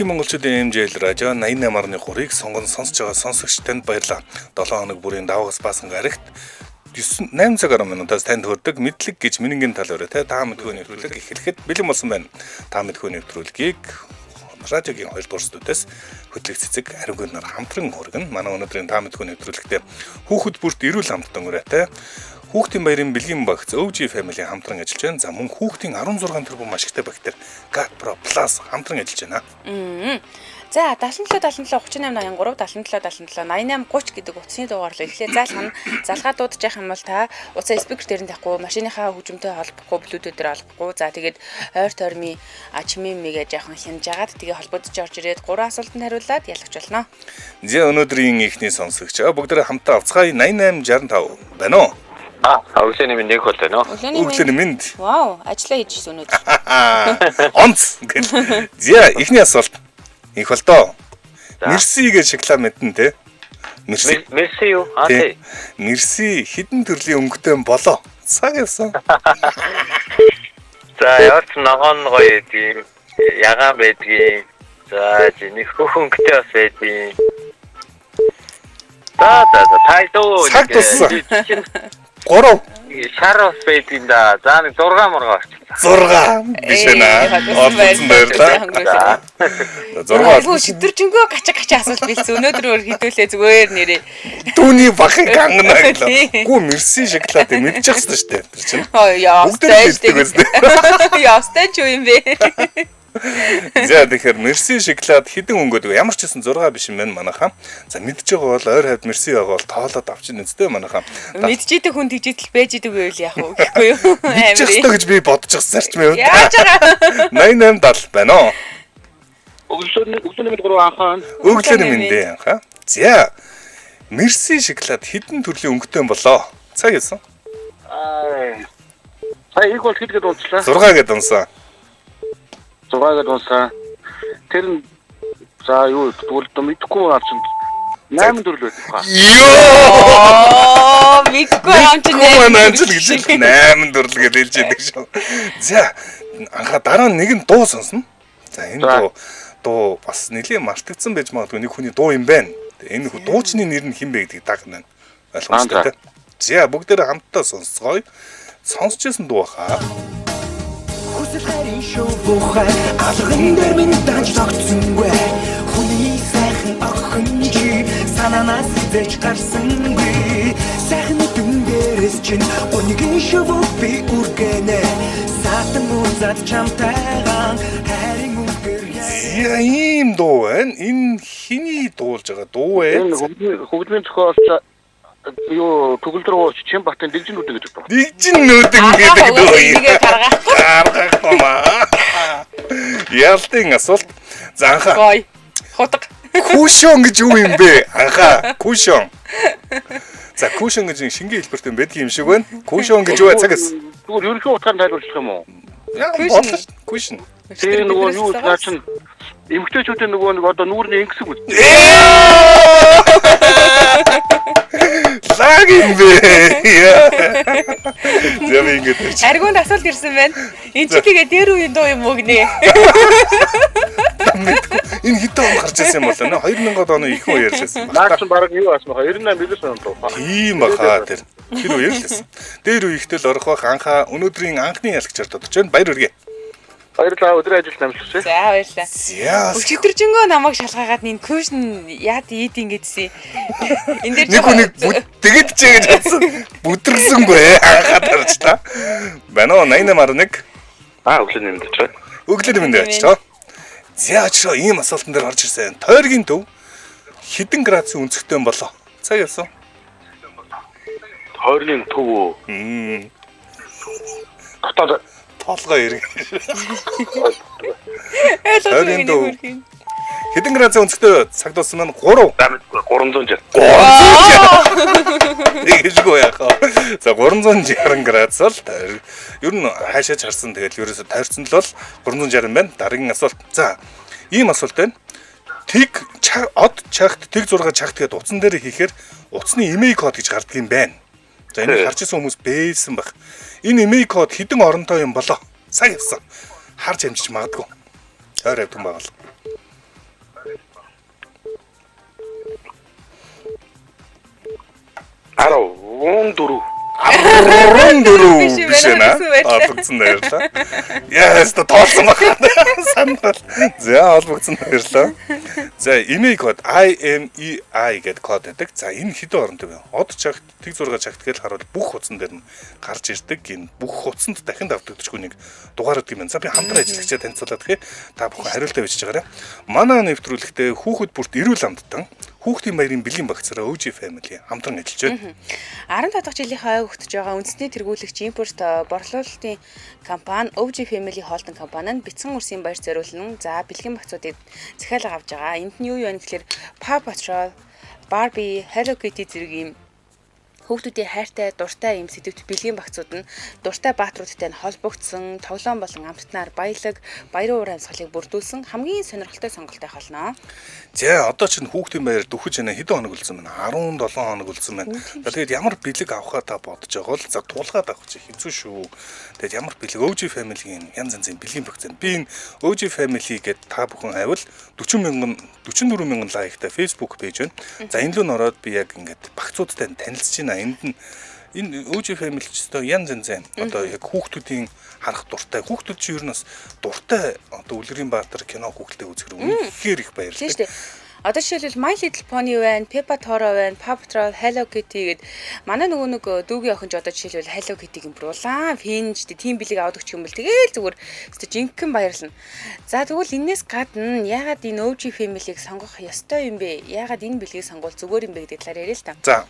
монголчуудын MJL радио 88.3-ыг сонсож байгаа сонсогч танд баярлалаа. 7 хоног бүрийн даваагаас баасан гарагт 8 цаг 10 минутаас танд хүрдэг мэдлэг гэж минийгийн тал өрөө та мэдхүү нэвтрүүлэг эхлэхэд бэлэн болсон байна. Та мэдхүү нэвтрүүлгийг радиогийн 2 дугаар студиэс хөтлөх цэцэг арингуйнаар хамтран хүргэн. Манай өнөөдрийн та мэдхүү нэвтрүүлэгтээ хүүхэд бүрт эрүүл амттан өрөөтэй хүүхдийн баярын бэлгийн багц OG Family хамтран ажиллаж байна. За мөн хүүхдийн 16 тэрбум ашигтай бактери GAT Pro Plus хамтран ажиллаж байна. За 77 38 83 77 77 88 30 гэдэг утасны дугаарлаа эхлээ заалгана. Залгаа дуудаж явах юм бол та утасаа спикер дээр нь тавихгүй, машиныхаа хөгжмөнтэй холбохгүй, Bluetooth дээр холбохгүй. За тэгээд ойр тойрны чимэм гэж яахан хянаж агаад тэгээ холбогдож орж ирээд 3 асуултанд хариулаад ялагч болно. За өнөөдрийн ихний сонсогч бүгдээ хамтаа авцгаая 8865 байна уу? Өглөөний минь нэг бол байна. Өглөөний минь. Вау, ажиллаа хийж гисэн өнөөдөр. Онц гэл. За ихний асуулт. Их бол доо. Мерси гэж шоколад мэдэн те. Мерси юу? Тий. Мерси хідэн төрлийн өнгөтэй болоо. Цаг явсан. За яарч ногоон гоё тийм ягаан байдгийг. За нэг хөхөнгөтэй бас байдгийг. За тайдоо. Цаг туссан. 3 шар бас байдгийг да. За нэг 6 мургаа орчих. 6 биш ээ. Олдсон баярлаа. 6 шидэржингөө гачаа асуулт билсэн. Өнөөдөр хідүүлээ зүгээр нэрээ. Түүний бахыг гангана гэлээ. Гү мерси шоколад мэдчих хэвчээ шүү дээ. Тэр чинь. Яастай ч юм бэ. За тэгэхээр мерси шоколад хідэн өнгөдөг. Ямар ч гэсэн 6 биш юм байна манайхаа. За мэдж байгаа бол ойр хавьд мерси байгаа бол тоолоод авчин үстэй манайхаа. Мэдчихдэг хүн тэгжидэл байж идэг байвал яах вэ гэхгүй юу? Мэдчих ёстой гэж би бодож ирсэн юм. Яаж байгаа? 8870 байна уу? Өглөөний 3 анхаа. Өглөөний минь анхаа. За мерси шоколад хідэн төрлийн өнгөтэй болоо. Цаг яасан? Сая их бол хэд гээд унцлаа? 6 гээд унсан. 6 гээд унсан. Тэр нь за юу тэгвэл мэдхгүй байгаа чинь 8 4 л байх. Йоо! Мэдхгүй юм чинь 8 гэж 8 4 гэж хэлж байдаг шүү. За анхаа дараа нь нэг нь дуу сонсно. За энэ дуу бас нэлийн мартагдсан байж магадгүй нэг хүний дуу юм байна. Энэ дуучны нэр нь хэн бэ гэдгийг дагна. Ойлгомжтой. За бүгдээрээ хамтдаа сонсцгоё. Сонсчихсан дуу хаа. Хүсэл харин шоуухай алган дээр минь данж тогтсонгүй хүний сайхан охин чи сананаас зэж гарсангүй сайхан нүдэн дээрээс чинь өнөгийн шоу би үргэнэ сатан үзад чамтайгаан харин үгээр яа ийм дуу байна. Энэ хиний дуулж байгаа дуу вэ? Энэ хөгжмийн зохиолч юу төгөлдрөө чим батын дэгжин нүдэн гэж байна. Дэгжин нүдэн гэдэг дуу юм. Гаргахгүй маа. Ялтын асуулт. За анхаа. Гой. Хотог. Кушон гэж юу юм бэ? Анхаа. Кушон. За кушон гэж шингийн хэлбэртэй байдаг юм шиг байна. Кушон гэж юу цагаас? Зүгээр ерөнхий утгаар тайлбарлах юм уу? Яа бодлоо. Кушон. Тэр нөгөө юу наачин эмгтээчүүдийн нөгөө нэг одоо нүүрний ингэсэг үү? Лаг юм бэ. Яа ингэж. Аргунд асуулт ирсэн байна. Энд чи тэгээ дээр үеийн дуу юм уу гинэ? Энэ хэдэн он гарч ирсэн юм бол нэ 2000-ад оны их үеэр ярьсан. Наач баг юу асма 98 билээс он дуу. Тийм баха тэр. Тэр үеэр л байсан. Дээр үеигтэл орох бах анхаа өнөөдрийн анхны ялагчаар тодорч байна. Баяр хүргэе. Баярлалаа өдрийн ажилд намжлаа. За баярлалаа. За. Өчигдөржингөө намайг шалгаагаад энэ кушн яад ийд ингэдсэн. Энд дээр нэг хүнийг тэгэд ч гэж бодсон. Бүдрэлсэнгүй анхаад харж та. Байна уу 8811. Өглөөний мэнд ч. Өглөөний мэнд яач таа. За очроо ийм асуултан дээр орж ирсэн. Тойргийн төв хэдэн градусын өнцгтэй болоо? Цаг явсан. Тойргийн төв. Хотод толгой иргэн. Тойргийн төв хэдэн градусын өнцгтэй цаг туссан маань 3. 360. Тэгжгүй яах вэ? За 360 градус л ер нь хаашаач харсан тэгэл ерөөсө тойрцсон л бол 360 байна. Дараагийн асуулт. За ийм асуулт байна. Тэг од чагт тэг 6 чагт гэдэг утсан дээр хийхээр утасны имей код гэж гардаг юм байна. За энийг харж ирсэн хүмүүс бэлсэн баг. Энэ имей код хэдэн оронтой юм болоо? Сайн явсан. Харж амжиж магадгүй. Ойр автан байгаа л. 14. 14 биш ээ. Олбогдсон баярлаа. Яас та тоолсон байна. Санал. За олбогдсон баярлаа. За email код IMEI гэдэг код байдаг. За энэ хэдэн оронтой вэ? Од чагт тэг зураг чагт гэж харуул бүх хуудсан дээр нь гарч ирдэг. Энэ бүх хуудсанд дахин давтагдчихгүй нэг дугаар өгдөг юм. За би хамтран ажиллагчаа танилцуулаад гэхээ та бүхэн хариултаа бичиж байгаарай. Манай нэвтрүүлэгтээ хүүхэд бүрт эрүүл амттан хүүхдийн баярын бэлгийн багцаараа OG Family хамтран ажиллаж байна. 15 дахь жилийнхаа өгдөж байгаа үндэсний тэргүүлэгч импорт борлуулалтын компани OG Family Holding компани нь бяцхан үрсийн баяр зориулсан за бэлгийн багцуудыг захиалга авж байгаа. Энд нь юу юм гэхээр Paw Patrol, Barbie, Hello Kitty зэрэг юм хүүхдүүдийн хайртай, дуртай юм сэдвт бэлгийн багцууд нь дуртай баатруудтай нь холбогдсон, тоглоом болон амттнаар баялаг, баярын уур амьсгалыг бүрдүүлсэн хамгийн сонирхолтой сонголттой болно. За одоо чинь хүүхдийн баяр дөхөж байна хэдэн хоног үлдсэн байна? 17 хоног үлдсэн байна. За тэгээд ямар бэлэг авахаа та бодож байгаа бол за тулгаад авах чи хэцүү шүү. Тэгээд ямар бэлэг OG Family-ийн янз янзын бэлгийн багц байна. Би энэ OG Family гэдэг та бүхэн хайвал 44 мянган лайктай Facebook пэйж байна. За энэ лөө ороод би яг ингээд багцуудтай танилцж байна. Энд нь энэ OG Family ч гэсэн янз янз одоо яг хүүхдүүдийн харах дуртай хүүхдүүд чи ер нь бас дуртай одоо Үлгэрийн Баатар кино хүүхэлдэй үзэхэр үнэхээр их баярлалаа. Тийм шүү дээ. Одоо жишээлбэл My Little Pony байна, Peppa Toro байна, Paw Patrol, Hello Kitty гэд манай нэг дүүгийн охин ч одоо жишээлбэл Hello Kitty-г имбруулаа. Финч тийм бэлэг авдаг ч юм бол тэгэл зүгээр өстө жинхэнэ баярлна. За тэгвэл энэс гадна ягаад энэ OG Family-г сонгох ёстой юм бэ? Ягаад энэ бэлгийг сонгуул зүгээр юм бэ гэдэг талаар яриа л та. За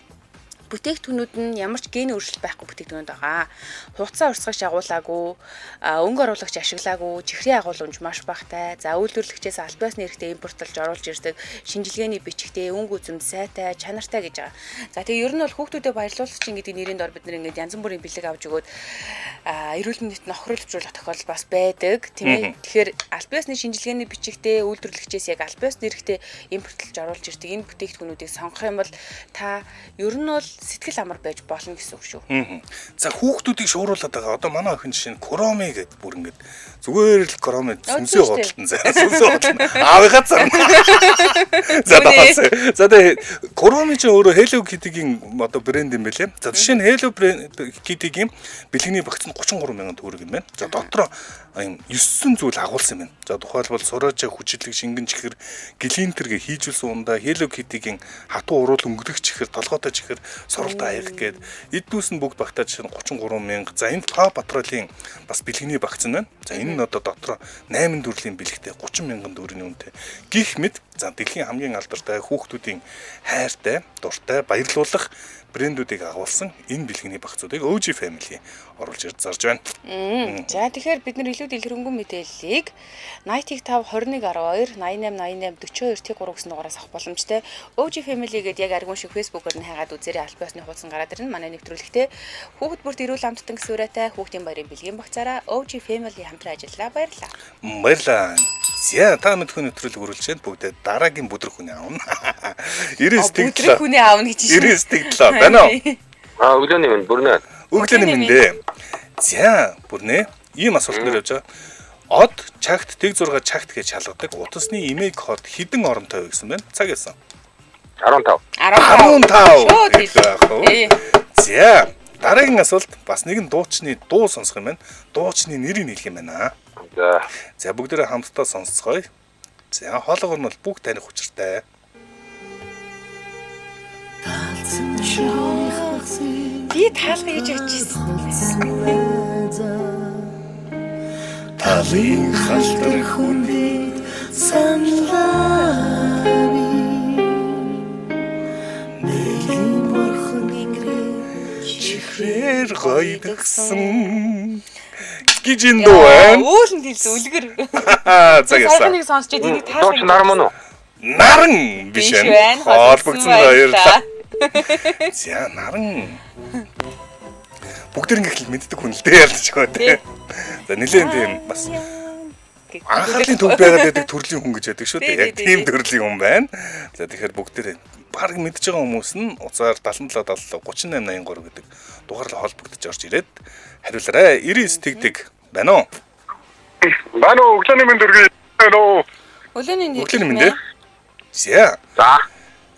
бүтээгдэхүүнүүд нь ямар ч ген өөрчлөлт байхгүй бүтээгдэхүүнүүд байгаа. Хугацаа урсгагч агуулаагүй, өнгө оруулагч ашиглаагүй, чихрийн агуулмж маш багтай. За үйлдвэрлэгчээс аль биесны хэрэгтэй импортлж оруулж ирдэг шинжилгээний бичгтэй, өнгө үзэмд сайтай, чанартай гэж байгаа. За тэгээ ер нь бол хүүхдүүдэд баярлуулагч гэдэг нэрийн дор бид нэр ингээд янз бүрийн бэлэг авч өгөөд эрүүл мэндэд нохируулжуулах тохиолдол бас байдаг, тийм ээ. Тэгэхээр аль биесны шинжилгээний бичгтэй, үйлдвэрлэгчээс яг аль биесны хэрэгтэй импортлж оруулж ирдэг энэ бүтээгдэхүүнүүдийг сонгох юм бол та ер нь бол сэтгэл амар байж болно гэсэн үг шүү. За хүүхдүүдийг шууруулад байгаа. Одоо манай охин жишээ нь Кроми гэдэг бүр ингээд зүгээр л Кроми сүнсээ годлон заа. Сүнсээ годлон. Аавынхаа зарна. За тэгээ Кроми ч өөрөө Hello Kitty-гийн одоо брэнд юм байлээ. За жишээ нь Hello Kitty-гийн бэлгэний багц нь 33 мянган төгрөг юм байна. За дотроо юм 900 зүйл агуулсан юм байна. За тухайлбал сураач хүчлэг шингэн чихэр глинтергээ хийжүүлсэн ундаа Hello Kitty-гийн хатуу уруул өнгөлөх чихэр толгойтой чихэр суралт аяг гээд эд дүүс нь бүгд багтаад чинь 33 мянга. За энэ Paw Patrol-ийн бас бэлгэний багц нь байна. За энэ нь одоо дотроо 8 төрлийн бэлэгтэй 30 мянган төгрөгийн үнэтэй. Гэх мэт за дэлхийн хамгийн алдартай хүүхдүүдийн хайртай, дуртай баярлуулах брэндүүдийг агуулсан энэ бэлгэний багцуудыг OG Family оруулж ирж зарж байна. За тэгэхээр бид нар илүү дэлгэрэнгүй мэдээллийг 85 21 12 88 88 42 T3 гэсэн дугаараас авах боломжтой. OG Family гэдэг яг аргун шиг Facebook-оор нь хайгаад үзээрэй. Аль биесны хуудсан гараад ирнэ. Манай нэвтрүүлэгтээ хүүхэд бүрт эрүүл амттан гэсэн үрээтэй хүүхдийн баярын бэлгийн багцаараа OG Family хамтран ажиллаа. Баярлалаа. Баярлалаа. За та мэдхүн нэвтрүүлэг үргэлж байна. Бүгдээ дараагийн бүдрэг хүний аавна. 99 бүдрэг хүний аавна гэж байна. Байна уу? Өглөөний минь бүрнэ. Өглөөний минь дээ. За бүрнэ. Ийм асуулт нэр явж байгаа. Од чагт тэг 6 чагт гэж шалгадаг утасны имэйл код хэдэн оронтой вэ гэсэн байна? Цаг яасан? 15. 15. За дараагийн асуулт бас нэгэн дуучны дуу сонсох юм байна. Дуучны нэрийг хэлэх юм байна. За бүгдээрээ хамтдаа сонсцгоё. За хоолойгоор нь бол бүгд таних учиртай. Би таалга гэж очижсэн. Талын халтар хүндээ санлаави. Мэлийн борхон ингэрээ чихрээр гойдгсан. Гэж энэ дуу байна. Үүлэн хэлсэн үлгэр. За яасан. Нэг сонсч энийг Дууч нар мөн үү? Наран биш ээ. Холбогдсон баярлалаа. За наран. Бүгд ингэ мэддэг хүн л дээ ялж байгаа тийм. За нэлээд тийм бас анхаарлын төв байгаад байдаг төрлийн хүн гэж байдаг шүү дээ. Яг тийм төрлийн хүн байна. За тэгэхээр бүгдээрээ баг мэдж байгаа хүмүүс нь уцаар 77 70 38 83 гэдэг дугаарлаа холбогдож орж ирээд хариулаарай. 99 тэгдэг байна уу? Байна уу? Өглөөний минь дөргий. Байна уу? Өглөөний минь дээ. За.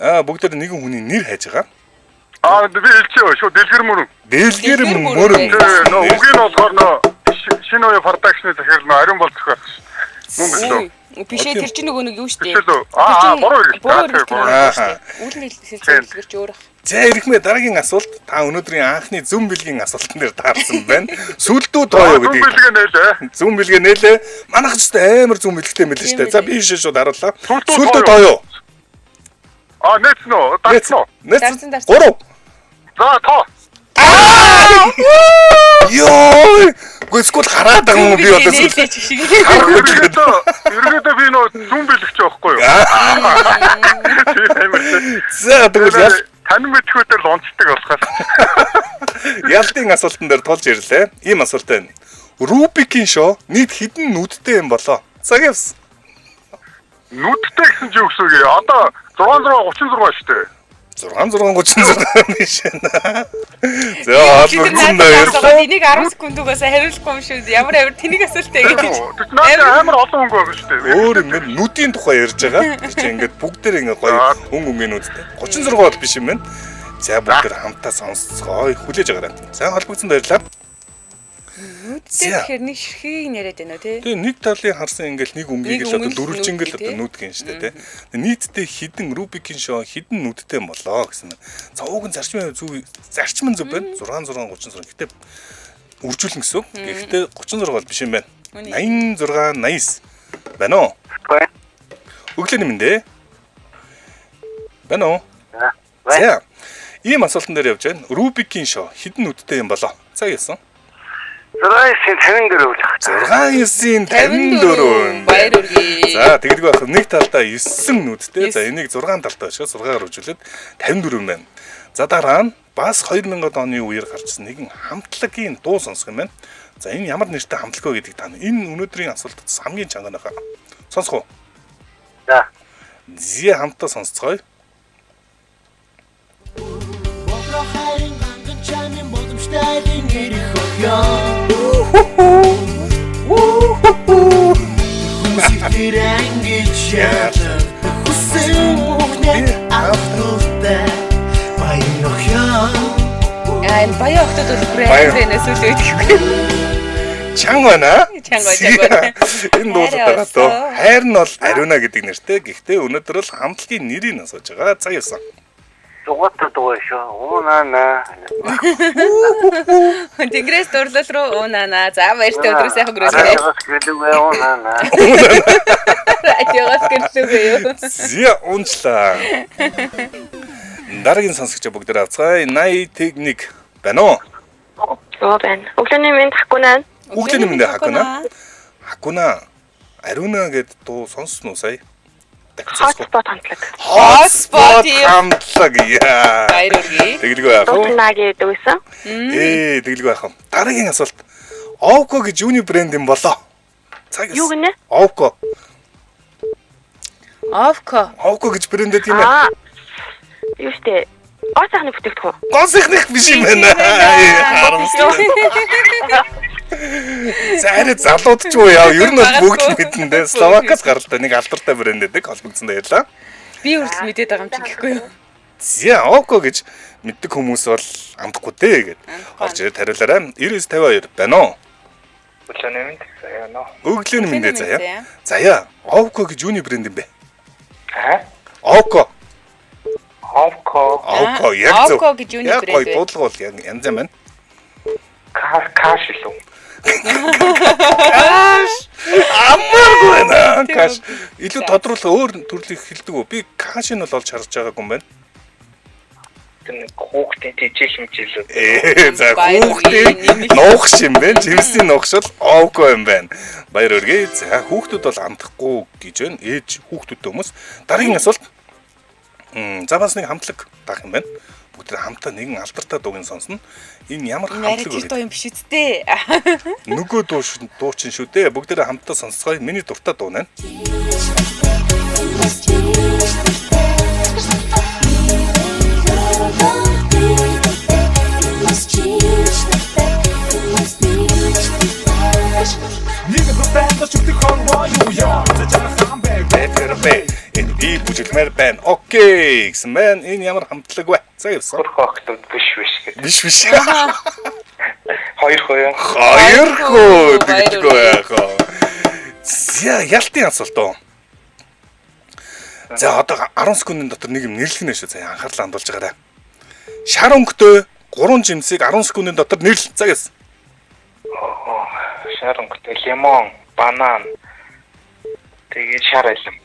Бүгдээр нэгэн хүний нэр хайж байгаа. Аа би хэлчихөө шүү дэлгэр мөрөн. Дэлгэр Дэлгэр мөрөн. Тэгээ нөө үгийн болохоор нөө шинэ үе продакшны захирал нөө ариун бол зохиол. Мөн билүү. Бишээ тэр чинь нөгөө нэг юу штэ. Билүү. Буруу хэлсэн. Үүлэн хэлсэн дэлгэр чи өөр ах. За ирэх мэ дараагийн асуулт. Та өнөөдрийн анхны зүм бэлгийн асуултан дээр таарсан байна. Сүлдүү тооё гэдэг. Зүм бэлгээ нээлээ. Зүм бэлгээ нээлээ. Манайх ч амар зүм бэлгтэй мэлэн штэ. За би шээ шууд харууллаа. Сүлдүү Сүлдүү тооё. Нэцнөө. Дарсноо. Дарсан. 3. За тоо. Йоо! Гүсгүүл хараад байгаа юм би одоо. Эргээдээ би нөө зүм бэлгч байхгүй юу? За тэгвэл тань мэдхүүдээр л онцдаг болохоос. ялтын асуултан дээр тулж ирлээ. Ийм асуулт байна. Рубикийн шоу нийт хэдэн нүдтэй юм болоо? Цагаас. Нүдтэй гэсэн чи юу гэсэн үг юм? Одоо 636 шүү дээ. 636 биш ээ. За холбогдсон баярлалаа. Энийг 10 секундугаас хариулахгүй юм шүү. Ямар тэнийг асуултаа гэдэг. Амар олон хөнгө байгаа шүү дээ. Өөр ингээд нүдийн тухай ярьж байгаа. Тэр чинь ингээд бүгдээр ингээд гоё өнгийн нүдтэй. 36 бол биш юм байна. За бүгдээр хамтаа сонсцгоё. Хүлээж агараа. За холбогдсон баярлалаа. Тэгэхээр нэг ширхгийг яриад байна уу те? Тэгээ нэг талын харсан ингээл нэг өмгийг л одоо өнгөлт дөрвөлжингэл нүд одоо нүд гин штэ тий. Нийтдээ хідэн Рубикийн шоу хідэн нүдтэй юм болоо гэсэн. За уг нь зарчмын зөв байна. 6636. Гэтэ үржүүлэн гэсэн үг. Гэхдээ 36 бол биш юм байна. 86 89 байна уу? Өглөөний мэндэ. Байна уу? За. Ийм асуултан дээр явж байна. Рубикийн шоу хідэн нүдтэй юм болоо. Цаг ялсан. 6-9-54 үл. 6-9-54. Баяр үргээ. За тэгэлгүй байх. Нэг талдаа 9 нүдтэй. За энийг 6 талдаа ашиглаж 6-аар үржүүлээд 54 байна. За дараа нь бас 2000 оны үеэр гарчсан нэгэн хамтлагийн дуу сонсох юм байна. За энэ ямар нэртэй хамтлаг вэ гэдгийг та энэ өнөөдрийн асуултад хамгийн чанганаахаа сонсох уу? За. Зэ хамтаа сонсцгоё. Бохрохайн ганган чамын боломжтойн ирэх охёо. Хүсэлтээр ангиж яадаг хүсэн бүхнээ автуртай баян охёо. Энэ баян охтод бол брэндээс үл өгдөхгүй. Чанга байна. Чанга. Энэ дуулалтаа тоо. Хайр нь бол ариуна гэдэг нэртэй. Гэхдээ өнөөдөр л хамтлагийн нэрийг асууж байгаа. За явсан. Зугатад байгаа шүү. Уунана. Тэнгэрээс дурлал руу уунана. За баяртай өдрөө сайхан өнгөрөөсэй. Гэлгүй уунана. Радиогоос гэрлүүгээ юу. Зя унчлаа. Дараагийн сонсогч бүгд авцгаая. 81 байна уу? Оо байна. Өглөөний мэнд хакунаа. Өглөөний мэнд хакуна. Хакуна. Ариуна гэд дуу сонссон уу сая? Hotspot хамтлаг. Hotspot хамтлаг яа. Баяр үргээ. Тэгэлгүй яах вэ? Дутнаа гэдэг үсэн. Тэгэлгүй яах вэ? Дараагийн асуулт. Ovco гэж юуны брэнд юм болоо? Цагаас. Юу гинэ? Ovco. Ovco гэж брэндээ тийм ээ. Юу штэ? Оцохны бүтээгдэхүүн. Гос ихнэх биш юм байна. За арай залууд ч уу яа. Ер нь бол бүгд л мэднэ дээ. Словакаас гаралтай нэг алдартай брэнд байдаг. Холбогдсон баярлаа. Би хүртэл мэдээд байгаа юм чи гэхгүй юу? За Ovco гэж мэддэг хүмүүс бол амдахгүй дээ гэд. Орж ирээд хариулаарай. 9952 байна уу? Өглөөний мэнд. Заяа нөө. Өглөөний мэндэ заяа. Заяа. Ovco гэж юуны брэнд юм бэ? Овко яг зөв. Ovco гэж юуны брэнд вэ? Яг гой дуудлага бол янз юм байна. каш илүү. Амаргүй наа. Каш. Илүү тодруулах өөр төрлийг хэлдэг үү? Би каш нь бол олж харж байгаагүй юм байна. Тэн хүүхдээ тийчээш мчилээ. За хүүхдээ нуух юм байна. Жимсний нуухшил Ovco юм байна. Баяр өргөе. За хүүхдүүд бол амдахгүй гэж байна. Ээж хүүхдүүдтэй хүмүүс. Дараагийн асуулт. За бас нэг хамтлаг таах юм байна. Бүгд хамтаа нэгэн алдартай дууг сонсно. Энэ ямар хамтлаг вэ? Тэр дуу юм биш үсттэй. Нөгөө дуу чинь шүү дээ. Бүгд хамтаа сонсцгоё. Миний дуртай дуу нэ. Энэ би бүжиглмээр хэлмээр байна. Окей гэсэн байна. Энэ ямар хамтлаг вэ? За явсан. Хөрхөөхтөд биш гэж. Биш. Хоёр хөө. Хоёр хөө гэдэггүй яах. За ялтын асуулт уу. За одоо 10 секундын дотор нэг юм нэрлэх нэ шүү. За анхаарлаа хандуулж байгаарай. Шар өнгөтэй 3 жимсийг 10 секундын дотор нэрлэл. За гэсэн. Шар өнгөтэй лимон, банан. Тэгээд шар илэм.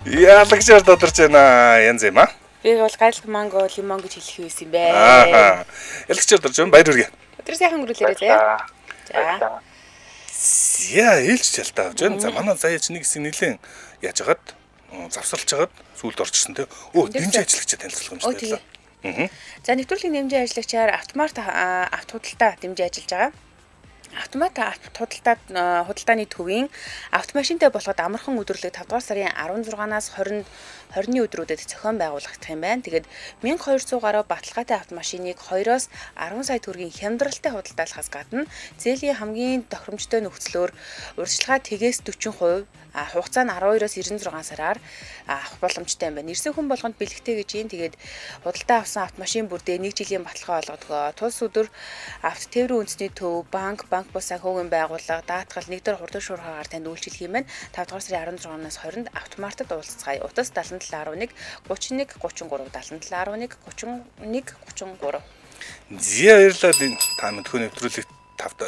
Яалагчаар тодорч байна. Янз юм аа. Би бол гайлх манго, лимон гэж хэлэх байсан юм байна. Яалагчаар тодорч байна. Баяр хүргэе. Өдөр сайхан өнгөрүүлээрэй заяа. За. Яа, ээлж чалтай авч байна. За манай заяач нэг хэсэг нэлээд яаж хагаад завсарлаж хагаад сүүлд орчихсон те. Өө, дэмжин ажиллагчаа танилцуулах юм шиг байна. За нэвтрүүлгийн дэмжин ажиллагчаар автомат авто худалдаа дэмжин ажиллаж байгаа. Автомат худалдааны төвийн автомашинтай болоход амархан өдрөлөг 5 дугаар сарын 16-наас 20-ны өдрүүдэд зохион байгуулагдах юм байна. Тэгээд 1200 гаруй баталгаатай автомашиныг 2-оос 10 сая төгрөгийн хямдралтай худалдаалахаас гадна зээлийн хамгийн тохиромжтой нөхцлөөр урьдчилгаа тгээс 40% хугацаа нь 12-оос 96 сараар авах боломжтой юм байна. Ирсэн хүн болгонд бэлэгтэй гэж юм. Тэгээд худалдаа авсан автомашин бүрдээ 1 жилийн баталгаа олгодог. Тус өдөр автотеврийн үндэсний төв, банк бус санхүүгийн байгууллага, даатгал нэг дөр хурдан шуурхаагаар танд үйлчлэх юм байна. 5 дугаар сарын 16-наас 20-нд автомартад уулзцгаая. Утас 7711 31 33 7711 31 33. Зя баярлалаа. Та мэдхүү нэвтрүүлэг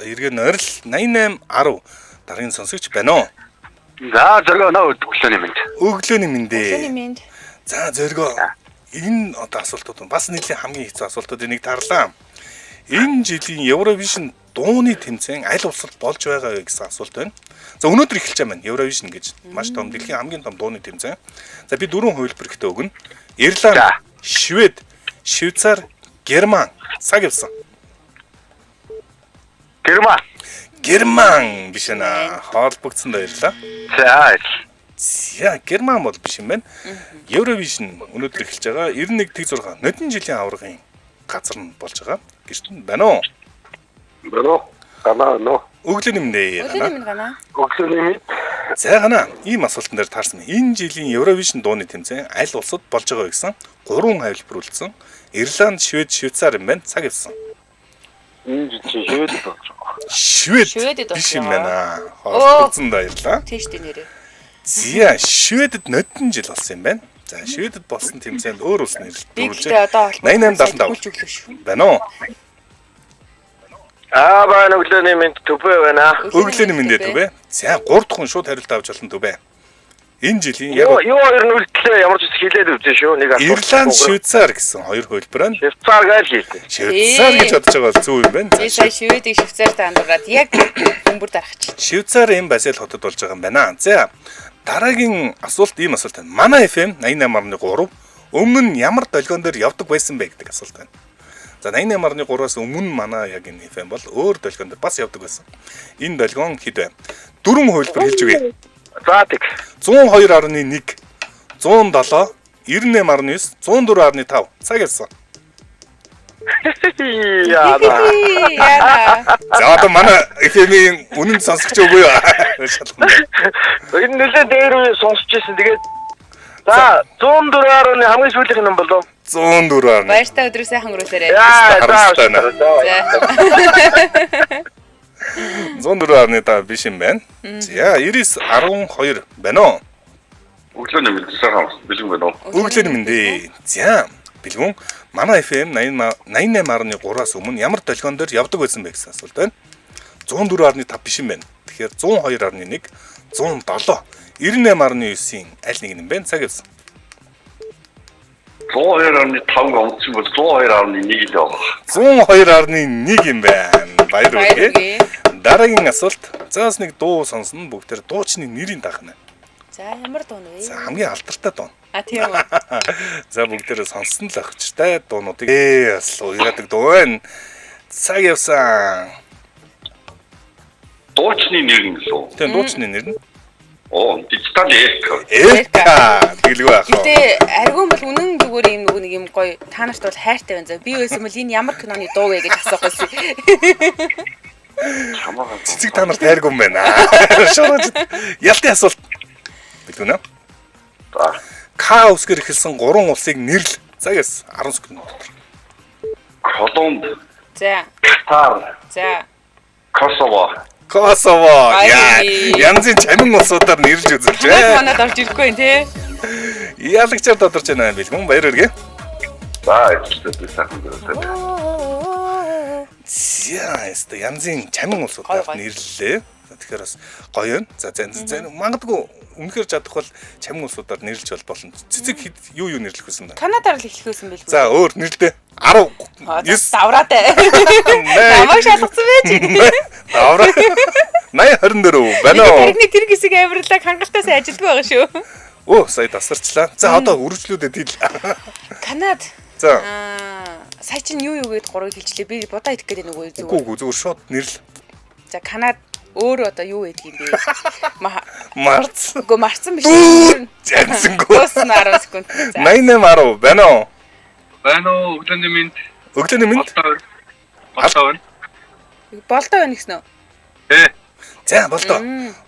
эргээ нойрол 8810 дараагийн сонсогч байна уу? За зөргөө нөө өглөөний мэнд. Өглөөний мэндээ. Өглөөний мэнд. За зөргөө. Энэ одоо асуултууд бас нийлээ хамгийн хэцүү асуултуудыг нэг тарлаа. Энэ жилийн Евровижн дууны тэмцээн аль улсад болж байгаа вэ гэсэн асуулт байна. За өнөөдөр эхэлж байгаа маань Евровижн гэж маш том дэлхийн хамгийн том дууны тэмцээн. За би 4 хувилбар ихтэй өгнө. Ирланд, Швед, Швейцар, Герман. Цаг явсан. Герман биш нэ. Хоолбогдсон баярлаа. За Герман бол биш юм байна. Евровижн өнөөдөр эхэлж байгаа 91.6 нодон жилийн аваргын газар нь болж байгаа. Гэрт нь байна уу? Ганаа. Өглөөний мэндээ. Өглөөний мэнд ганаа. Өглөөний мэнд. За ганаа, ийм асуултан дээр таарсан. Энэ жилийн Евровижн дууны тэмцээн аль улсад болж байгаа вэ гэсэн 3 хувилбар үлдсэн. Ирланд, Швед, Швейцар юм байна. Цаг явсан. Энэ жилийн Швед болж байгаа. Швед биш юм байна. Хоолцсон баярлаа. Тийш дээ нэрээ. Зя Шведэд нодон жил болсон юм байна. За Шведэд болсон тэмцээнд өөр улс нэрлэлт одоо 8875 байна уу? Байна өглөөний мэнд төбөө байна. Өглөөний мэндээ төбөө. За 3 дахь хүн шууд хариулт авч болно төбөө. Энэ жилийн Юу хоёр нь үлдлээ ямар ч хэлээд үзэн шүү. Нэг асуулт. Ирланд, Швейцар гэсэн хоёр хувилбар байна. Швейцар гэж хэлсэн. Швейцар гэж бодож байгаа бол зөв юм байна. Би сая Шведийг Швейцарт андуураад яг бөмбөр дарахчих. Швейцар энэ Базел хотод болж байгаа юм байна. За дараагийн асуулт ийм асуулт байна. Манай FM 88.3 өмнө нь ямар долгион дээр явдаг байсан бэ гэдэг асуулт байна. За 88.3-аас өмнө манай яг энэ FM бол өөр долгион дээр бас явдаг байсан. Энэ долгион хэд вэ? 4 хувилбар хэлж өгье. За тэг. 102.1 107 98.9 104.5 цаг явсан. Яа. За одоо манай FM-ийн үнэн сонсогч үгүй юу? Энэ нэлээд дээр үе сонсч ирсэн. Тэгээд за 104.1 хамгийн сүүлийнх нь болов. 104. Баяртай өдрөө сайхан өнгөрүүлээрэй. За 104.5 биш юм байна. За 99.12 байна уу? Өглөөний мэнд сайхан бэлгэн байна уу? Өглөөний мэндээ. За бэлгэн манай FM 88.3-аас өмнө ямар долгион дээр явдаг байсан бэ гэсэн асуулт байна. 104.5 биш юм байна. Тэгэхээр 102.1 107 98.9-ийн аль нэг юм бэ? Цаг явсан. 102.5 онцгой бол 102.1 л байгаа. 102.1 юм байна. Баяр хүргэе. Дараагийн асуулт. За бас нэг дуу сонсно. Бүгдээр дуучны нэрийг таахна. За ямар дуу вэ? За хамгийн алдартай дуу. Тийм үү. За бүгдээр сонсон л ахчтай дуунуудыг бас уяадаг дуу байна. Цаг явсан. Дуучны нэр нь лөө. Тэгээ дуучны нэр нь дижитал Элка гэлгүй яах вэ? Гэтэ аргуун бол үнэн зүгээр юм нэг юм гоё та нарт бол хайртай байна. За би байсан бол энэ ямар киноны дуу вэ гэж асуух байсан. Чамаа. Цэцэг та нарт хайргүй юм байна. Шорож. Ялтын асуулт. Бэлгүнэ. За. К үсгээр эхэлсэн 3 улсыг нэрлэл. Загас 10 секунд дотор. Колумб, За. Катар, За. Косово. Косово. Яа. Ай. Янзын чамин улсуудаар нэрлж үзэж Танад байна. манад орж ирэхгүй юм тий. Ялагчаар тодорч байна бэлгүн. Баяр хүргэе. За, эцэстээ сайхан дөрөв. Яа, яста янзын чамин улсуудаар Гоё. нэрлэлээ. Тэгэхээр бас гоё юм. За магадгүй үнэхээр чадах бол чамин улсуудаар нэрлэж болно. Цэцэг юу нэрлэх вэ? Канадаар л эхлэх байсан байлгүй. За өөр нэрлэлээ 10 9 давраатай. Намайг шалгацсан байж. Давраа 80 24 байна уу? Тэрний тэр хэсэг авирлаг хангалттай ажилддаг байгаа шүү. Оо сая тасарчлаа. За одоо үргэлжлүүлээд ил. Канад. За Сая чинь юу гээд 3-ыг хэлжлээ. Би бодоо идэх гээд нэг үгүй зүгээр. үгүй зүгээр шууд нэрлэл. За Канад өөр одоо юу гэдэг юм бэ? Марц. Үгүй марцсан биш. Янзангүй. Дуусна 10 секунд. За. 88 10 байна уу? Байна уу? Өглөөний минь. Өглөөний минь. Болтоо. Болдоо байна гэсэн үү? За болдоо.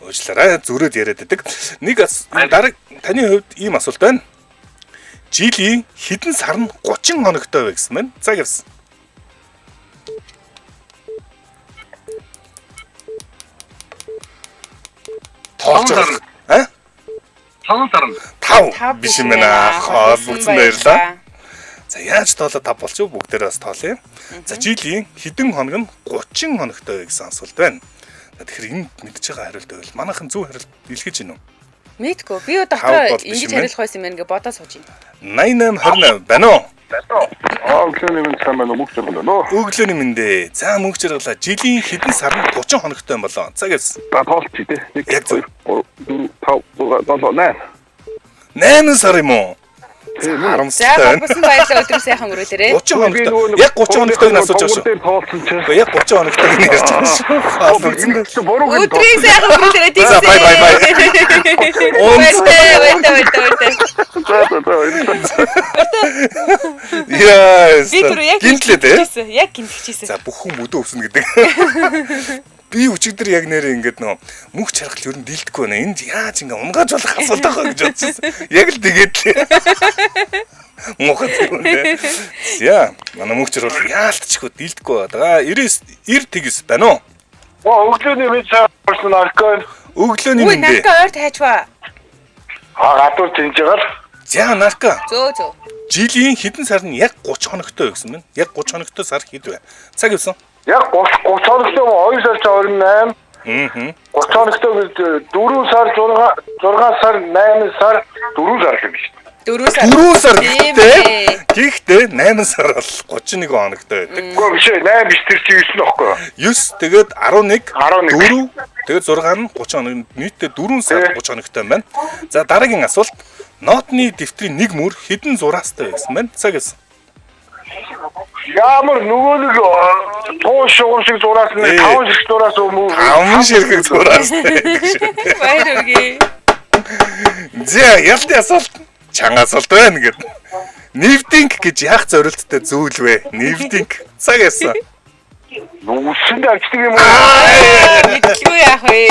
Уучлаарай зүрээд яриад байдаг. Нэг дараа таны хувьд ийм асуулт байна. Жилийн хэдэн сар нь 30 хоногтой вэ гэсэн мэн? За явсан. Тоолж байгаа. А? 5 сар нь. 5 биш юм байна. Хоолбогдсон баярлаа. За яаж тоолоо 5 болчих вэ? Бүгдээрээ бас тоолъё. За жилийн хэдэн хоног нь 30 хоногтой вэ гэсэн асуулт байна. Тэгэхээр энэ мэдж байгаа хариулт байвал манайхан зөв хариулт илгээж гинэ үү? Мэдгүй. Би дотроо ингэж хариулах байсан юм байна гэ бодоо сууж байна. 88 28 байна уу? Өглөөний минь сайн байна уу? Мөнх жаргал байна уу? Өглөөний мэндэ. За мөнх жаргалаа. Жилийн хэдэн сар нь 30 хоногтой юм болоо. За гэсэн. За тоолчих тий. 1 Яг зөв. 2 3 4 5 6 8 сар юм уу? За Харамсалтай байна. гомбосон баярлалаа өдрөө сайхан өрөөлөөрэй. 30 хоногтой. Яг 30 хоногтойг нь асууж байгаа шүү. Тоолсон чи. Яг 30 хоногтойг нь ярьж байгаа шүү. Хоолбогдсон байна. Чи буруу гэж Өдрийг сайхан өрөөлөөрэй тийм За үү? бай бай бай. Яс. Би түр яг гинтлээ те. Яг гинтчихсэн. За бүх хүн өдөө өвснө гэдэг. Би өчигдөр яг нэрээ ингэдэг нөө мөнх чаргал ер нь дийлдэхгүй байна. Энд яаж ингэ унгааж болох асуулт байгаа гэж бодчихсон. Яг л тэгээд л. Мохот үнэ. Яа, манай мөнх чаргал яалтчгүй дийлдэхгүй байгаа. 99 тэгс байна уу? өглөөний минь сайн болсон алкоол. Өглөөний Үгүй мэндэ. нарка ойр тайчваа. Гадуур тэнцэгээр За нарка. Зөө. Жилийн хэдэн сар нь яг 30 хоногтой гэсэн мэн. Яг 30 хоногтой сар хэд вэ? Цаг явсан. яг 30 хоногтой 2 сар 28. 30 хоногтой 4 сар 6 сар 8 сар 4 сар л биш. 4 сар. 4 сар Тийм гэхдээ ээ. гэхдээ 8 сар бол 31 хоногтой байдаг. Үгүй биш 8 биш тэр чи 9 нөхгүй. 9 тэгээд 11 11. 4 тэгээд 6 нь 30 хоног нийтдээ 4 сар 30 хоногтой юм байна. За дараагийн асуулт. Нотны дэвтрийн нэг мөр хэдэн зураастай байсан байна? Цаг гэсэн. Ямар нөгөө нэг туу шугам шиг зураас нэг 5 шиг зураас өмнө 5 ширхэг зураастай. Баяр хүргэе. За ялтын асуулт. Чанга асуулт байна гэдэг. Нэвдинг гэж яах зорилттой зүйл вэ? Нэвдинг. Цаг гэсэн. нүгсэнд авчдаг юм уу? Мэдгүй яах вэ?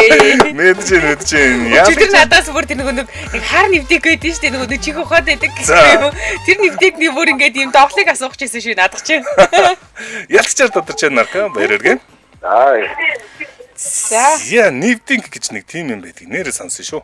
Мэдэж. Чигэр надаас бүр тэр нэг хар нэвдэг гэдэг нь шүү дээ. Нэг чих ухаад байдаг гэсэн юм. Тэр нэвдэгний бүр ингээд юм тоглыг асуух гэсэн шүү надад чинь. Ялцчаар тодорч байна нарка. Баяр хүргэе. Аа. За. Яа, нэвдинг гэж нэг тим юм байдаг. Нэрээ сонсон шүү.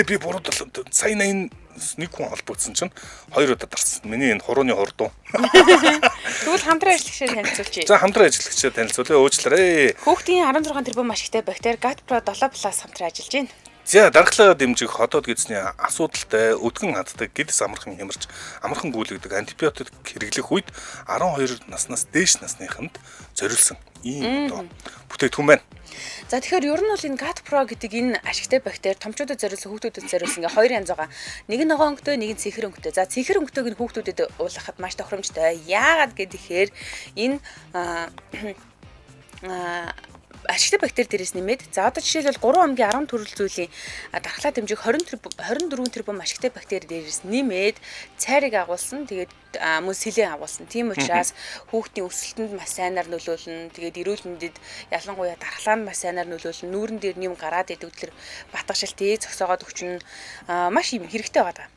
Би буруу сая 80 нэг хүн холбогдсон чинь 2 удаа дарсан. Миний энэ хурууны хурдуу. Тэгвэл хамтран ажиллагчаа танилцуулчих. За хамтран ажиллагчаа танилцуулъя. Уучлаарай. Хүүхдийн 16 тэрбум ашигтай бактери GAT-Pro 7+ хамтран ажиллаж байна. За дархлаа дэмжих хотод гэсний асуудалтай өдгөн хаддаг гэдэс амархан хямарч амархан гүйлгдэг антибиотик хэрэглэх үед 12 наснаас дээш насныханд зориулсан ийм одоо бүтээгдэхүүн байна. За тэгэхээр ер нь бол энэ GAT-Pro гэдэг энэ ашигтай бактери томчуудад зориулсан хүүхдүүдэд зориулсан ингээ хоёр янз байгаа. Нэг нь ногоон өнгөтэй, нэг нь цэнхэр өнгөтэй. За цэнхэр өнгөтэйг нь хүүхдүүдэд уулгахад маш тохиромжтой. Яагаад гэхээр энэ ашигтай бактери дээрээс нэмээд за одоо жишээлбэл 3 амгийн 10 төрөл зүйлийн дархлаа дэмжих 24 тэрбум ашигтай бактери дээрээс нэмээд цайрыг агуулсан. Тэгээд мөн сэлэн агуулсан. Тийм учраас хүүхдийн өсөлтөнд маш сайнаар нөлөөлнө. Тэгээд эрүүл мэндэд ялангуяа дархлаанд маш сайнаар нөлөөлнө. Нүүрэн дээр нэм гараад идэг тэр батгашилт зогсоогоод өгчнө. Маш юм хэрэгтэй байгаа.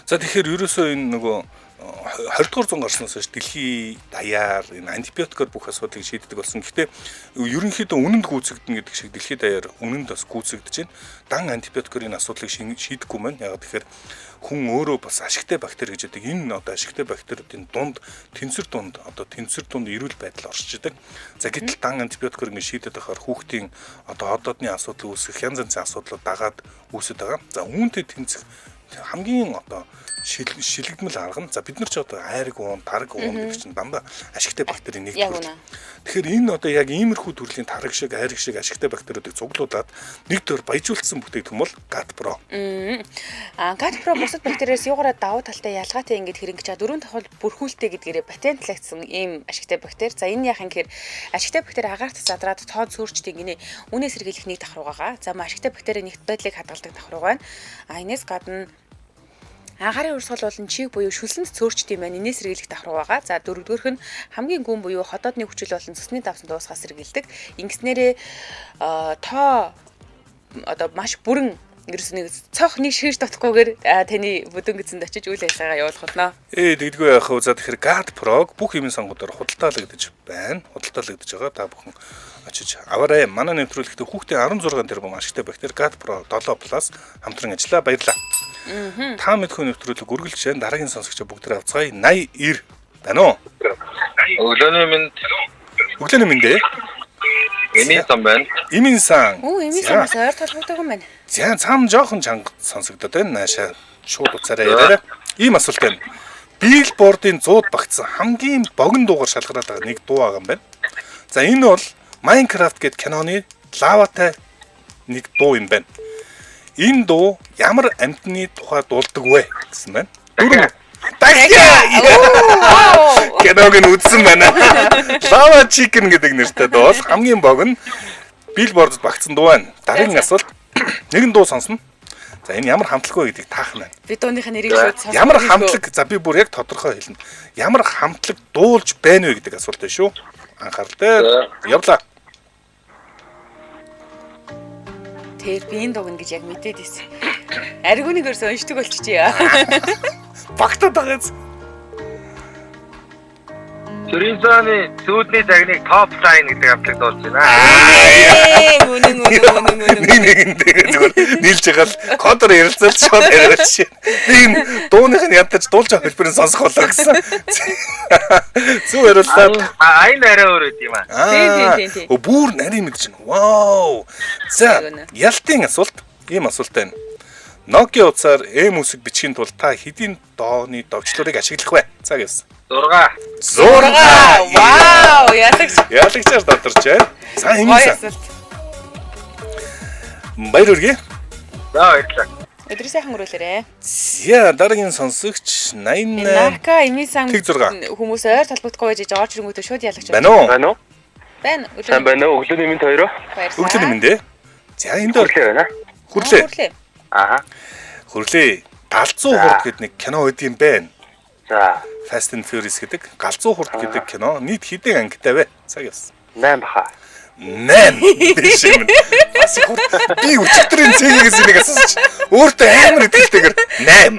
За тэгэхээр ерөөсөө энэ нөгөө 20 дугаар зуун гарснаас хойш дэлхийн даяар энэ антибиотикоор бүх асуудлыг шийддэг болсон. Гэхдээ ерөнхийдөө үнэнд гүйцэгдэнэ гэдэг шиг дэлхийн даяар үнэнд бас гүйцэгдэж байна. Дан антибиотикоор энэ асуудлыг шийдэхгүй маань. Яг тэгэхээр хүн өөрөө бас ашигтай бактери гэж байдаг. Энэ одоо ашигтай бактериудын дунд тэнцвэр дунд эрүүл байдал оршиж идэг. За гэтэл дан антибиотикоор ингэ шийдэд байхаар хүүхдийн одоо одоодны асуудал үүсэх янз янзын асуудлууд дагаад үүсэж байгаа. За үүнтэй тэнцэх хамгийн одоо шилэгдмэл арга нь за бид нар ч одоо айраг уун, тараг уун гэдэг чинь дандаа ашигтай бактери нэгдүгээр. Тэгэхээр энэ одоо яг иймэрхүү төрлийн тараг шиг, айраг шиг ашигтай бактериудыг цуглуулад нэгдүгээр баяжуулсан бүтээгдэхүүн бол GAT-Pro. GAT-Pro бусад бактериас юугаараа давуу талтай ялгаатай ингэж хэрэгж чад дөрөв тохиол бүрхүүлтэй гэдгээрээ патентлагдсан ийм ашигтай бактери. За энэ яах юм гэхээр ашигтай бактери агаарт задраад тоод сүрчдэг гинэ үнээс сэргийлэх нэг давхар байгаа. За ашигтай бактери нэгт байдлыг хадгалдаг давхар байна. Энэс гадна агарын урсгал болон чиг буюу шүлсэнд цөөрчд юм байна. Инээс сэргийлэх давхар байгаа. За дөрөвдүгээрх нь хамгийн гүн буюу ходоодны хүчил болон цусны давсан дуусгаас сэргийлдэг. Ингэснээрээ тоо одоо маш бүрэн ерөөс нэг цох нэг ширж дотохгүйгээр таны бүдүүн гизэнд очиж үйл ажиллагаа явуулах болно. Тэгдэггүй яах вэ? За тэгэхээр GAT-Pro бүх юмын сонгуудаар худалдаалагдаж байна. Худалдаалагдаж байгаа. Та бүхэн очиж аваарай. Манай нэвтрүүлэгтээ хүүхдийн 16 тэрбум ашигтай бактери GAT-Pro 7+ хамтран ажиллаа. Баярлалаа. Та мэдхүү нэвтрүүлэг үргэлж байна. Дараагийн сонсогчдоо бүгдээ авцгаая. 80 байна уу? Өглөөний минь Өглөөний минь дээ. Эмийн сан байна. Эмийн сан бас ойр толгойтой юм байна. За цаана жоохон чанга сонсогдоод байна. Наашаа шууд уцаараа яриараа. Ийм асуулт байна. Billboard-ын 100 багтсан хамгийн богино дуугаар шалгараад байгаа нэг дуу байгаа юм байна. За энэ бол Minecraft гэдэг киноны лаватай нэг дуу юм байна. Энэ дуу ямар амьтны тухай дуулдаг вэ гэсэн байна. Киног нь үзсэн байна. Lava Chicken гэдэг нэртэй дуу бол хамгийн богино Billboard-д багтсан дуу байна. Дараагийн асуулт. Нэгэн дуу сонсно. За энэ ямар хамтлаг вэ гэдгийг таах нь байна. Би дууныхаа нэрийг шууд сонсно. Ямар хамтлаг за би бүр яг тодорхой хэлнэ. Ямар хамтлаг дуулж байна вэ гэдэг асуулт байна шүү. Анхаарал дээр явлаа. Тэр би энэ дууг гэж яг мэдээд ирсэн. Аргүнийг өрсө уншдаг болчихъя. Багтаад байгаа юм. Төринзаны сүүдний цагныг топ лайн гэдэг хамтлаг дуулж байна. Үнэн. Нэг зүгээр нийлж байгаа л кодор ярилцаад шууд яриач. Тийм дууных нь ядаж дуулж байгаа хэлбэрийн сонсох болоо гэсэн. Зүг яриулаад Айн арай өөр үт юм аа. Тийм. Бүр нарийн мэдэж байна. Вау. За ялтын асуулт. Ийм асуулт байна. Nokia утсаар M-үсэг бичихийн тулд та хэдийн дооны довчлуурыг ашиглах вэ? Цаг явсан. 6. Вау, ялагчаар додорч байна. За хэмээсэн. Баяр хүргэе. За баярлалаа. Өдрийн сайхан өрөөлөөрэй. За дараагийн сонсогч 88 Нака эмээсэн Тэг 6 хүмүүс ойр толбогдохгүй байж орж ирэнгүүтээ шууд ялагч байна уу? Байна уу? Байна. Сайн байна уу? Өглөөний минь хоёроо. Өглөөний минь дээ. За энд дээр байна. хүрлээ. Аа. Хүрлээ. Галзуу хурд гэдэг нэг кино байд юм байна. За. Fast and Furious гэдэг галзуу хурд гэдэг кино нийт хэдэн ангитай вэ? Цаг явсан. 8 баха. 8 биш юм. Бас хурд би өчигдрийн цэгээс нэг асууж өөртөө амар итгэлтэйгээр 8.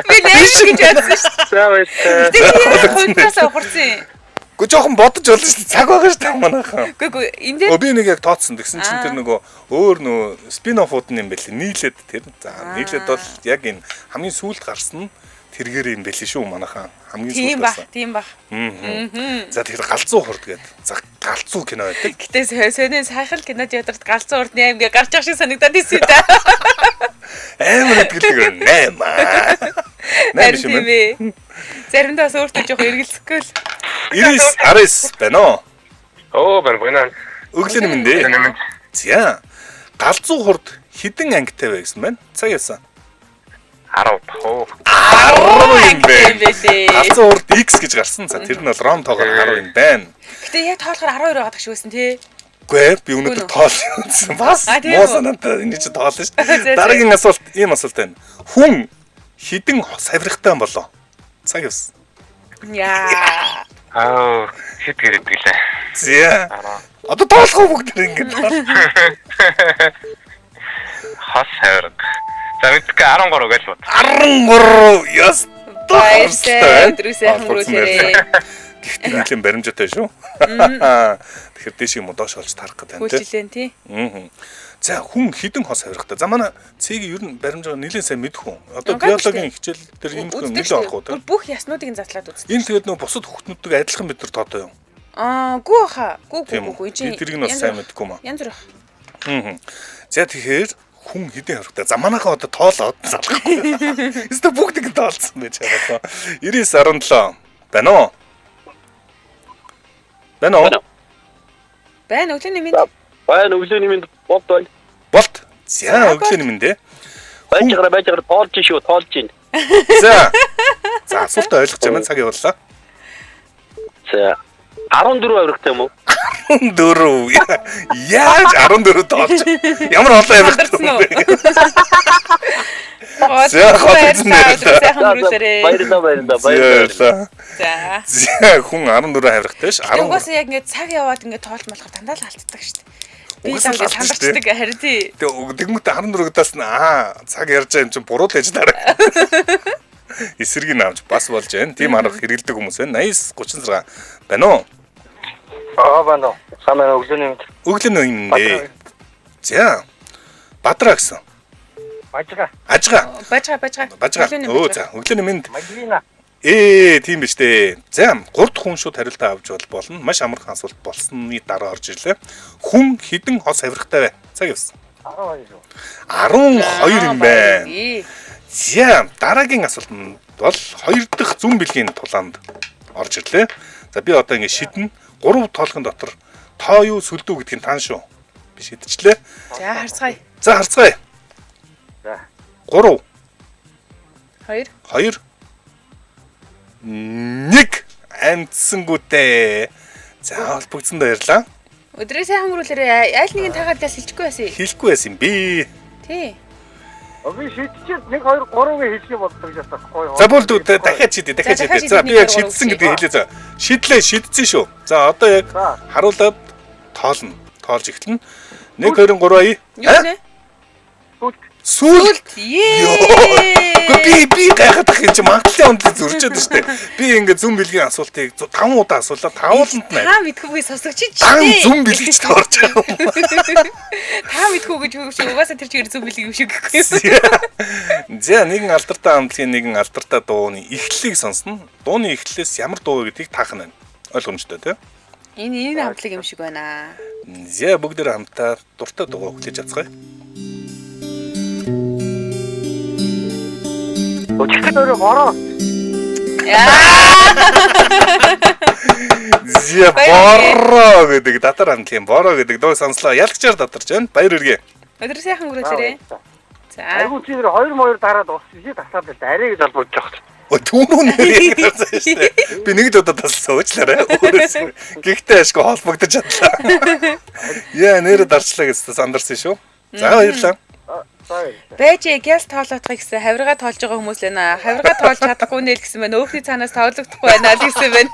Би 8 гэж бодсон шүү. За баярлалаа. дээ. Хонтоос ухарсан. Гэхдээ жоохон бодож болно шүү дээ. Цаг байгаа шүү дээ манайхан. Үгүй энэ дээр Би нэг яг тооцсон тэгсэн чинь тэр нөгөө өөр нөгөө спин-оффууд нь юм байли. Нийлээд тэр. За нийлээд бол яг энэ хамгийн сүүлд гарсан нь тэргээр юм байли шүү манайхан. Хамгийн сүүлд гарсан. Тийм баг. За тэгэхээр галзуу хурд гэдэг. За галзуу кино байдаг. Гэтэ сонио сайхал кино театрт галзуу урд 8 гэж гарч явах шиг санагдаад ирсэн та. Амар итгэлтэйгээр 8. 8 шиг байна. Заримдаа бас өөртөө жоох эргэлзэхгүй л. 99 байна уу? Оо байна. Өглөөний минь дээ. За. Галзуу хурд хэдэн ангитай вэ гэсэн байна? Цаг явсан. 10. 10 юм бэ. Бэлээ. Галзуу хурд X гэж гарсан. За тэр нь бол ROM тоогоор 10 юм байна. Гэтэ яг тоолохоор 12 байгаад гэж байсан тий. Гүй би өнөөдөр тоол үзсэн. Бас муу санаатай энэ чи тоол шүү дээ. Дараагийн асуулт ийм асуулт байна. Хүн хідэн савирхтай болоо. Цаг явсан. Яа. Хэд гэрээд гэлээ. Зя. Одоо тоолох бүгд ингэ тоол. Хас хайраг. За мэдгүй 13 гэж бод. 13 яс. Баяртай өдрөөсөө хөнгөрүүлээрэй. Гэхдээ нэлийн баримжаатай шүү. Тэгэхээр дэш юм уу доош олж тарах гэдэг юм Хүлжилэн тий. За хүн хідэн хос авирахтай. За манай цэгийн ер нь баримжаа нэлийн сайн мэдэх хүн. Одоо биологийн хичээл дээр юм хүн нэлээд орох уу те. Бүх яснуудыг задлаад үзсэн. Энэ тэгээд нөө бусад хүүхднүүдтэй адилхан бид нар тоотой юм. Гүү хаа. Гүү. Тэрийг нь бас сайн мэдгүй маа. Янз бүр. За тэгэхээр хүн хідэн авирахтай. За манайхаа одоо тоолоод залгахгүй. Эсвэл бүгдийг тоолсон байж байгаа. 99.17 байна уу? Байна уу? Байна өглөөний минь. Байна өглөөний минь болт байна. Болт. За өглөөний минь дээ. Байжгаар тоолж шүү, тоолж байна. За. За асуултаа ойлгож байна цаг явууллаа. За 14 авирахтай юм уу? 14. Яаж 14 тоолж? Ямар олон авирахтай юм бэ? Сайхан хүрүүлээрэй. Баярлалаа. За хүн 14 авирахтай ш. Угаасаа яг ингээд цаг яваад ингээд тоолж малахаар дандаа л алддаг шүү дээ. Би л ингээд сандарчдаг харин тий. Тэгмэт 14-аас нь цаг ярьж байгаа юм чинь буруу л ээж дараа. Эсрэг нь авч бас болж байна. Тим арга хэрэгэлдэг хүмүүс байна. 80-36 байна уу? Байна. Самаа өглөөний минь. Өглөөний минь дээ. За. Бадраа гэсэн. Бажга. Бажга. Өө за өглөөний минь. Магина. Тийм биз дээ. За 3 дахь хүн шууд хариултаа авч болно. Маш амархан асуулт болсны дараа орж ирлээ. Хүн хідэн хос авирахтай вэ? Цаг явсан. 12. 12 юм байна. За дараагийн асуулт нь бол 2 дахь зүүн бэлгийн тулаанд орж ирлээ. За би одоо ингэ шиднэ. 3 тоолохын дотор тоо юу сүлдүү гэдгийг тань шүү. Би шидчихлээ. За харцгаая. За харцгаая. За. 3 2 1 амтсангүүтэй. За холбогдсон баярлаа. Өдрөө сайхан хүрүүлээрэй. Аль нэгэн тагаад бас хэлчихгүй байсан. Хэлэхгүй байсан юм би. Тий. Би шийдчихээд 1 2 3-ыг хэлхий болдог гэж байна. За болд дахиад шийдээ. За би яг шийдсэн гэдгийг хэлээ. За шийдсэн шүү. За одоо яг харуулад тоолно. Тоолж эхэлнэ. 1 2 3 Юу нэ? Сүлт. Ее. Би гайхаад ах юм чи магадлалын онцлог зөрчөөд штэ. Би ингээд зүн бэлгийн асуултыг 5 удаа асуулаа. 5-нд нь. Та мэдхүүгээ сонсогч чи. Зүн бэлгийч тоорч байгаа юм. Та мэдхүү гэж юу шүү. Угаасаа тэр чигээр зүн бэлэг юм шиг гэхгүй. За нэгэн алдартай хамтлагийн нэгэн алдартай дууны эхлэлийг сонсно. Дууны эхлэлээс ямар дуу вэ гэдгийг таах нь байна. Ойлгомжтой тий? Энэ хамтлаг юм шиг байна. За бүгдээр хамтаа дуртай дуугаа хүлээж авцгаая. Өчигдөр бороо. Зя бороо гэдэг татар хамтлагийн бороо гэдэг дуу сонслоо. Ялагчаар татарч байна. Баяр хүргэе. Өдөр сайхан хүрээлээрэй. За. Айгуу чи 2 дараад усчих тасаад л арай гэж албаж байгаа. Түүнүү нэрийг гарсан шүү дээ. Би нэг л удаа таслаа уучлаарай. Гэхдээ ашгүй холбогдож чадлаа. Яа нэрэ дарчлаа гэж сандарсан шүү. За баярлалаа. Байж гяс тоолоотгоо гэсэн хавиргаа тоолж байгаа хүмүүс л байна. Хавиргаа тоолж чадахгүй нэл гэсэн байна. Өөхний цаанаас тоологдохгүй байна л гэсэн байна.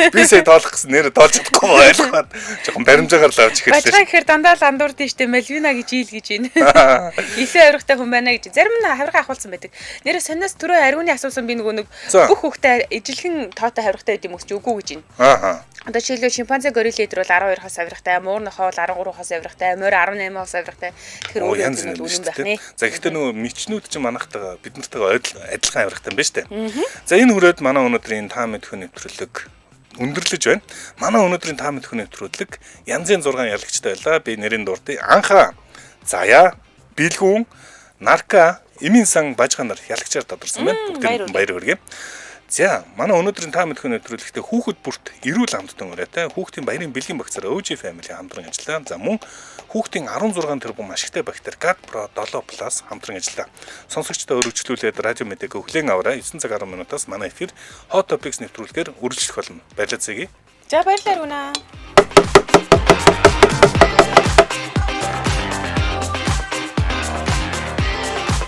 Би сая тоолох гэсэн нэрэ тоолж чадахгүй байлгаад жоохон баримжаагаар л авч эхэллээ. Бачгаа гэхээр дандаа л андуурдэн штэ Мальвина гэж ийл гэж байна. Илүү авиргатай хүн байна гэж. Зарим нь хавиргаа ахуулсан байдаг. Нэрээ сониос түрүү ариуны асуусан би нөгөө бүх хүүхдээ ижилхэн тоотой хавиргатай гэдэг юм уу ч үгүй гэж байна. Одоо жишээлбэл шимпанзе горилла эдэр бол 12 хос авиргатай, муур нохоо бол 13 хос авиргатай, морь 18 хос авиргатай. Тэгэхээр өөр юм үнэн байх нэ. За гэхдээ нөгөө мичнүүд чинь манайхтайгаа бид нартайгаа адилхан авиргатай юм байна штэ. За энэ хүрээд манай өнөөдрийн та мэдхүн нэвтрүүлэг өндөрлөж байна. Манай өнөөдрийн та мэдхүн нэвтрүүлэг янзын 6 ялагчтай байлаа. Би нэрийн дуртай Анха, Заяа, Билгүүн, Нарка, Эмин сан Бажга нар ялагчаар тодорсон байна. Бүгд баяр хүргэе. За манай өнөөдрийн та мэдхүн нэвтрүүлэгтээ хүүхэд бүрт эрүүл амттан өрөөтэй хүүхдийн баярын бэлгийн багцаар OG family хамтран ажиллаа. За мөн хүүхдийн 16 тэрбум ашигтай бактери GAD Pro 7 Plus хамтран ажиллаа. Сонсогчдоо өргөжлүүлээд радио мэдээг өглөөний аваараа 9 цаг 10 минутаас манай эфир Hot Topics нэвтрүүлгээр үргэлжлэх болно. Баярлалаа. За баярлалаа Руна.